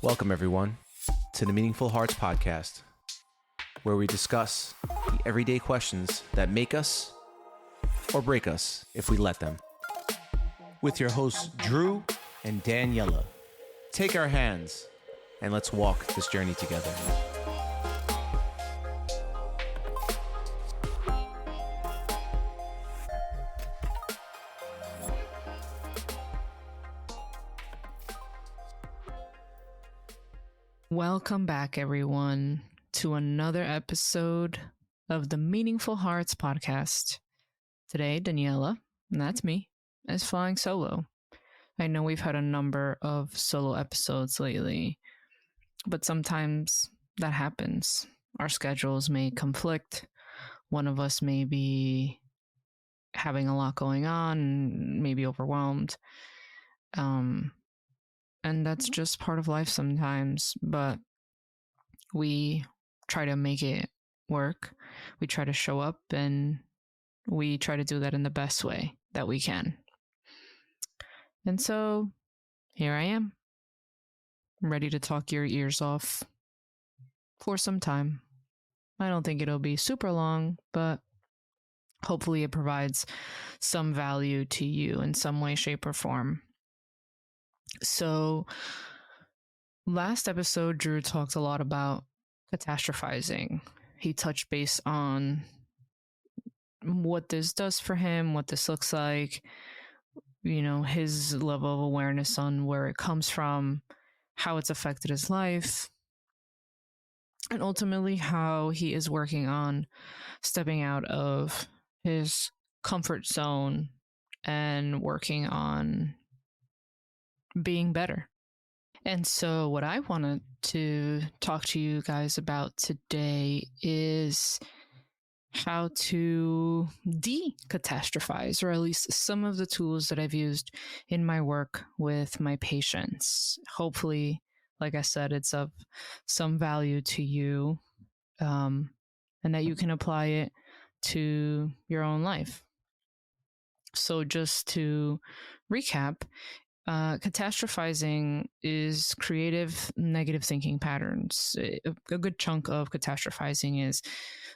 Welcome, everyone, to the Meaningful Hearts podcast, where we discuss the everyday questions that make us or break us if we let them. With your hosts, Drew and Daniela. Take our hands and let's walk this journey together. Welcome back, everyone, to another episode of the Meaningful Hearts podcast. Today, Daniela, and that's me, is flying solo. I know we've had a number of solo episodes lately, but sometimes that happens. Our schedules may conflict. One of us may be having a lot going on, maybe overwhelmed. And that's just part of life sometimes, but we try to make it work. We try to show up and we try to do that in the best way that we can. And so here I am, ready to talk your ears off for some time. I don't think it'll be super long, but hopefully it provides some value to you in some way, shape, or form. So last episode, Drew talked a lot about catastrophizing. He touched base on what this does for him, what this looks like, his level of awareness on where it comes from, how it's affected his life, and ultimately how he is working on stepping out of his comfort zone and working on being better. And so what I wanted to talk to you guys about today is how to decatastrophize, or at least some of the tools that I've used in my work with my patients. Hopefully, like I said, it's of some value to you, and that you can apply it to your own life. So just to recap, catastrophizing is creative negative thinking patterns. A good chunk of catastrophizing is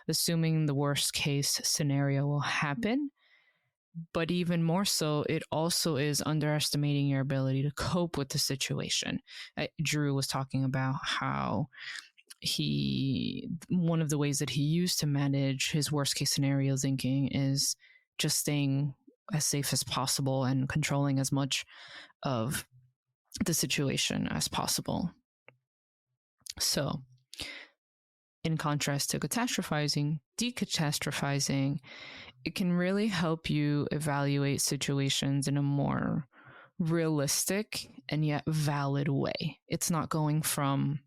assuming the worst case scenario will happen, but even more so, it also is underestimating your ability to cope with the situation. Drew was talking about how one of the ways that he used to manage his worst case scenario thinking is just staying as safe as possible and controlling as much of the situation as possible. So, in contrast to catastrophizing, decatastrophizing, it can really help you evaluate situations in a more realistic and yet valid way. It's not going from,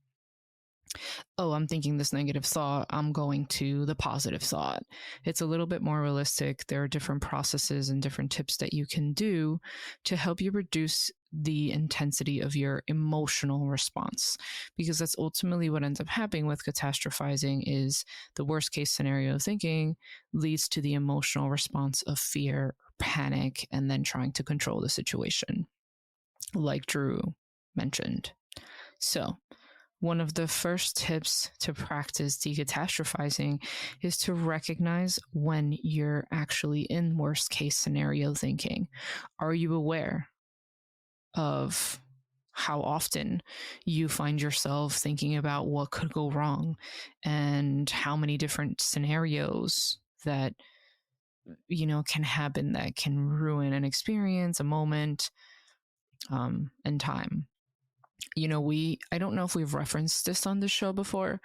oh, I'm thinking this negative thought, I'm going to the positive thought. It's a little bit more realistic. There are different processes and different tips that you can do to help you reduce the intensity of your emotional response, because that's ultimately what ends up happening with catastrophizing. Is the worst case scenario thinking leads to the emotional response of fear, panic, and then trying to control the situation, like Drew mentioned. So one of the first tips to practice decatastrophizing is to recognize when you're actually in worst case scenario thinking. Are you aware of how often you find yourself thinking about what could go wrong and how many different scenarios that can happen that can ruin an experience, a moment, and time? I don't know if we've referenced this on the show before,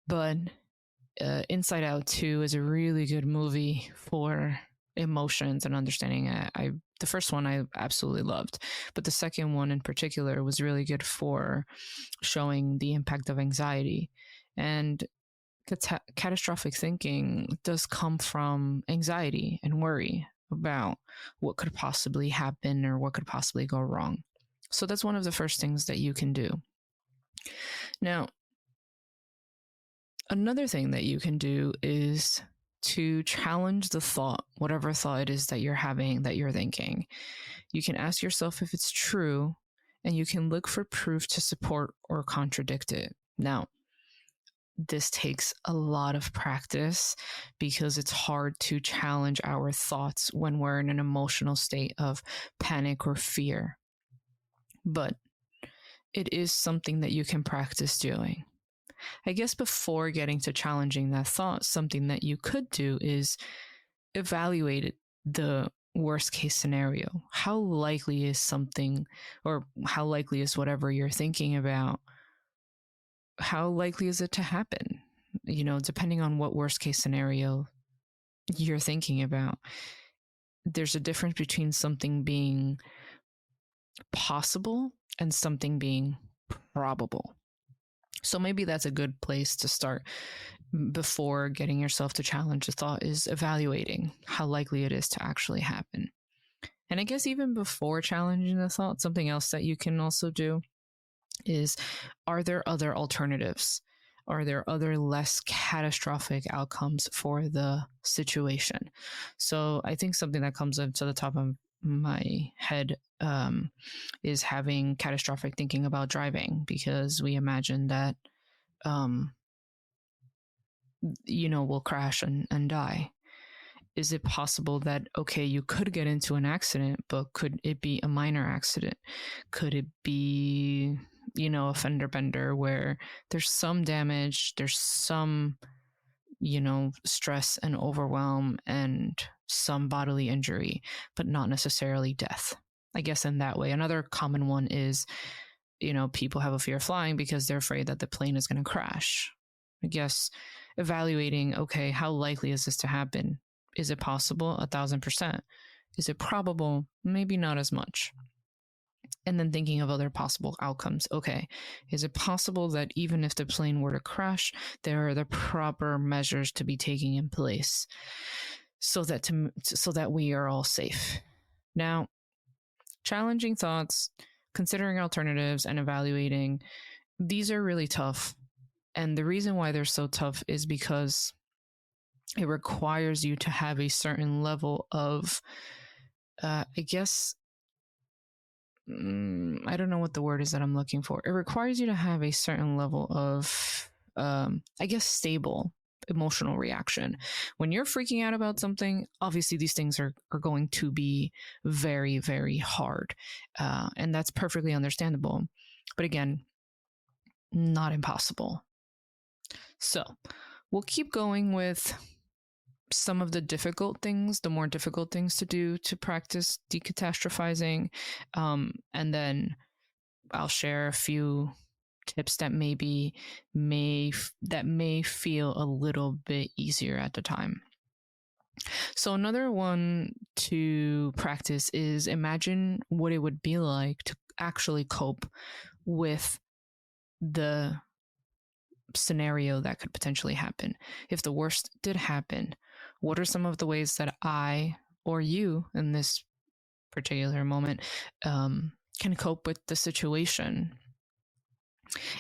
but Inside Out 2 is a really good movie for emotions and understanding. The first one I absolutely loved, but the second one in particular was really good for showing the impact of anxiety. And catastrophic thinking does come from anxiety and worry about what could possibly happen or what could possibly go wrong. So that's one of the first things that you can do. Now, another thing that you can do is to challenge the thought, whatever thought it is that you're having, that you're thinking. You can ask yourself if it's true and you can look for proof to support or contradict it. Now, this takes a lot of practice because it's hard to challenge our thoughts when we're in an emotional state of panic or fear. But it is something that you can practice doing. I guess before getting to challenging that thought, something that you could do is evaluate the worst case scenario. How likely is something, or how likely is whatever you're thinking about, how likely is it to happen? Depending on what worst case scenario you're thinking about, there's a difference between something being possible and something being probable. So maybe that's a good place to start before getting yourself to challenge the thought, is evaluating how likely it is to actually happen. And I guess even before challenging the thought, something else that you can also do is, are there other alternatives? Are there other less catastrophic outcomes for the situation? So I think something that comes up to the top of my head is having catastrophic thinking about driving, because we imagine that we'll crash and die. Is it possible that, okay, you could get into an accident, but could it be a minor accident? Could it be, a fender bender where there's some damage, there's some, stress and overwhelm and some bodily injury, but not necessarily death? I guess in that way. Another common one is, people have a fear of flying because they're afraid that the plane is going to crash. I guess evaluating, okay, how likely is this to happen? Is it possible? 1,000%. Is it probable? Maybe not as much. And then thinking of other possible outcomes. Okay, is it possible that even if the plane were to crash, there are the proper measures to be taken in place so that we are all safe? Now, challenging thoughts, considering alternatives, and evaluating, these are really tough. And the reason why they're so tough is because it requires you to have a certain level of, I don't know what the word is that I'm looking for. It requires you to have a certain level of, stable emotional reaction. When you're freaking out about something, obviously these things are going to be very, very hard. And that's perfectly understandable. But again, not impossible. So we'll keep going with some of the difficult things, the more difficult things to do to practice decatastrophizing. And then I'll share a few tips that may feel a little bit easier at the time. So another one to practice is imagine what it would be like to actually cope with the scenario that could potentially happen. If the worst did happen, what are some of the ways that I or you in this particular moment can cope with the situation?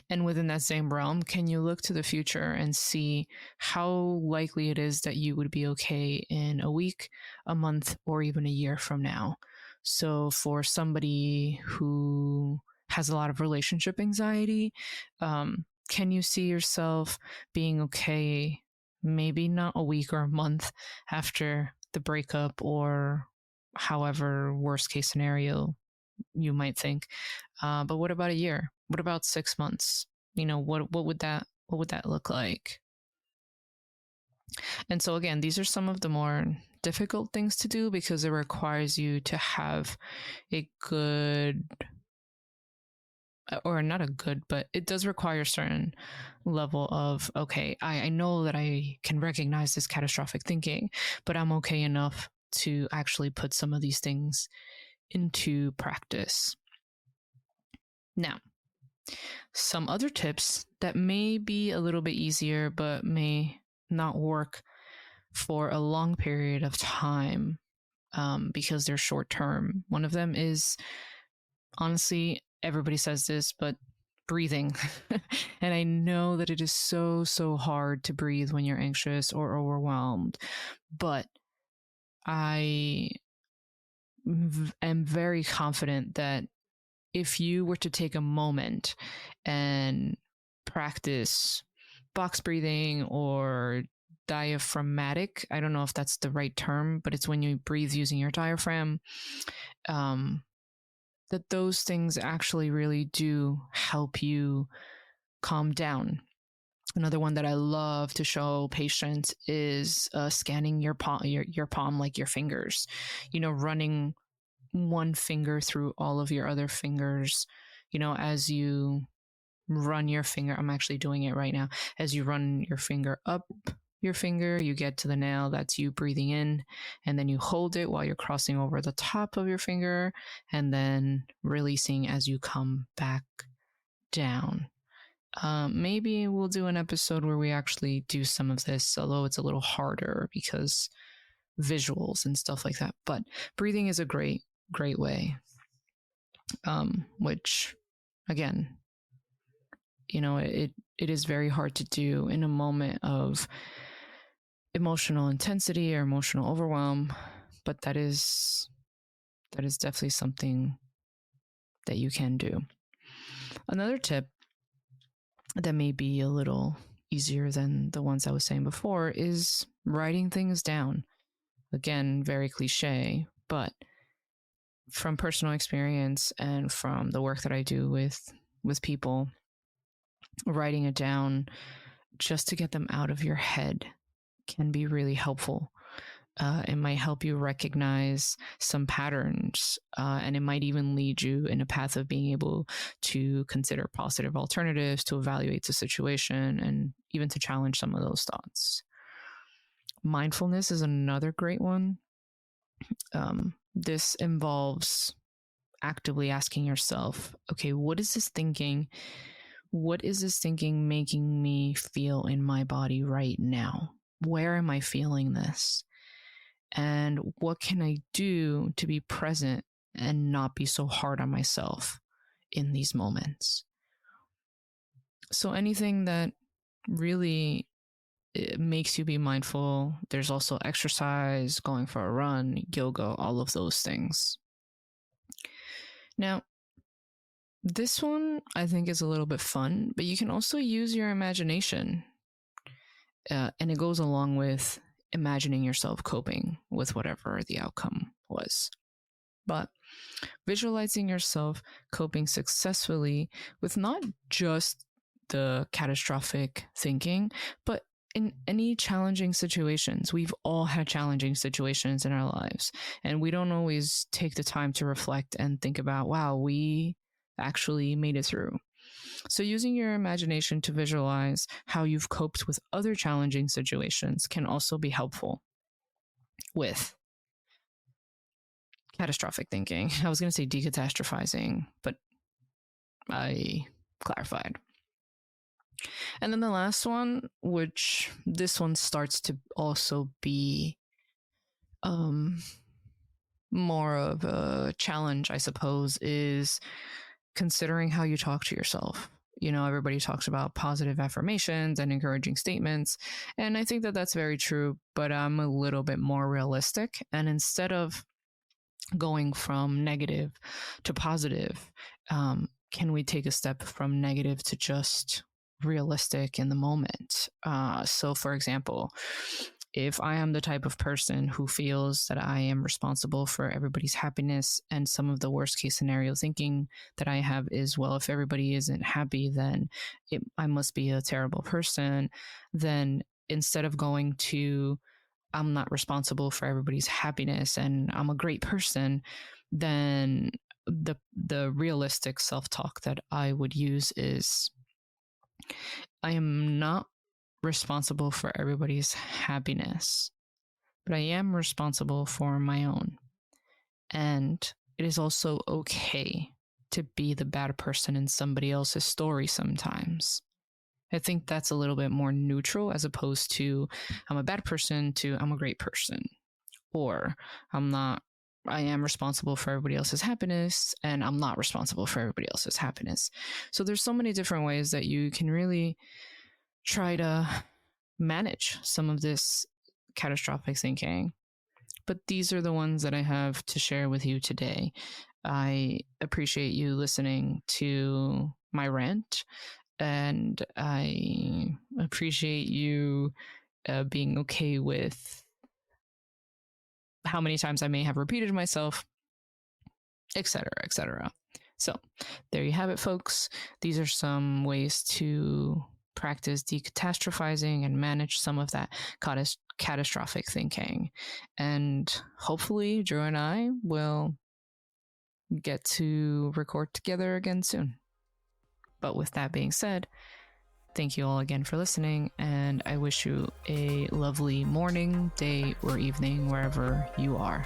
And within that same realm, can you look to the future and see how likely it is that you would be okay in a week, a month, or even a year from now? So for somebody who has a lot of relationship anxiety, can you see yourself being okay, maybe not a week or a month after the breakup, or however worst case scenario you might think, but what about a year? What about 6 months? What would that look like? And so again, these are some of the more difficult things to do because it requires you to have a good, or not a good, but it does require a certain level of, okay, I know that I can recognize this catastrophic thinking, but I'm okay enough to actually put some of these things into practice. Now, some other tips that may be a little bit easier but may not work for a long period of time because they're short term. One of them is, honestly, everybody says this, but breathing. And I know that it is so, so hard to breathe when you're anxious or overwhelmed, but I am very confident that if you were to take a moment and practice box breathing or diaphragmatic, I don't know if that's the right term, but it's when you breathe using your diaphragm, that those things actually really do help you calm down. Another one that I love to show patients is scanning your palm, like your fingers, running one finger through all of your other fingers, as you run your finger. I'm actually doing it right now. As you run your finger up your finger, you get to the nail. That's you breathing in, and then you hold it while you're crossing over the top of your finger, and then releasing as you come back down. Maybe we'll do an episode where we actually do some of this, although it's a little harder because visuals and stuff like that. But breathing is a great way, which, again, it is very hard to do in a moment of emotional intensity or emotional overwhelm, but that is definitely something that you can do. Another tip that may be a little easier than the ones I was saying before is writing things down. Again, very cliche, but from personal experience and from the work that I do with people, writing it down just to get them out of your head can be really helpful. It might help you recognize some patterns, and it might even lead you in a path of being able to consider positive alternatives, to evaluate the situation, and even to challenge some of those thoughts. Mindfulness is another great one. This involves actively asking yourself, okay, what is this thinking? What is this thinking making me feel in my body right now? Where am I feeling this? And what can I do to be present and not be so hard on myself in these moments? So anything that really makes you be mindful. There's also exercise, going for a run, yoga, all of those things. Now, this one I think is a little bit fun, but you can also use your imagination. And it goes along with imagining yourself coping with whatever the outcome was. But visualizing yourself coping successfully with not just the catastrophic thinking, but in any challenging situations. We've all had challenging situations in our lives, and we don't always take the time to reflect and think about, wow, we actually made it through. So using your imagination to visualize how you've coped with other challenging situations can also be helpful with catastrophic thinking. I was going to say decatastrophizing, but I clarified. And then the last one, which this one starts to also be more of a challenge, I suppose, is considering how you talk to yourself. Everybody talks about positive affirmations and encouraging statements, and I think that that's very true, but I'm a little bit more realistic. And instead of going from negative to positive, can we take a step from negative to just realistic in the moment? So, for example, if I am the type of person who feels that I am responsible for everybody's happiness, and some of the worst case scenario thinking that I have is, well, if everybody isn't happy, then I must be a terrible person. Then instead of going to, I'm not responsible for everybody's happiness and I'm a great person, then the realistic self-talk that I would use is, I am not responsible for everybody's happiness, but I am responsible for my own. And it is also okay to be the bad person in somebody else's story sometimes. I think that's a little bit more neutral, as opposed to I'm a bad person to I'm a great person, or I am responsible for everybody else's happiness and I'm not responsible for everybody else's happiness. So there's so many different ways that you can really try to manage some of this catastrophic thinking. but these are the ones that I have to share with you today. I appreciate you listening to my rant, and I appreciate you being okay with how many times I may have repeated myself, etc., etc. So there you have it, folks. These are some ways to practice decatastrophizing and manage some of that catastrophic thinking. And hopefully Drew and I will get to record together again soon. But with that being said, thank you all again for listening, and I wish you a lovely morning, day, or evening wherever you are.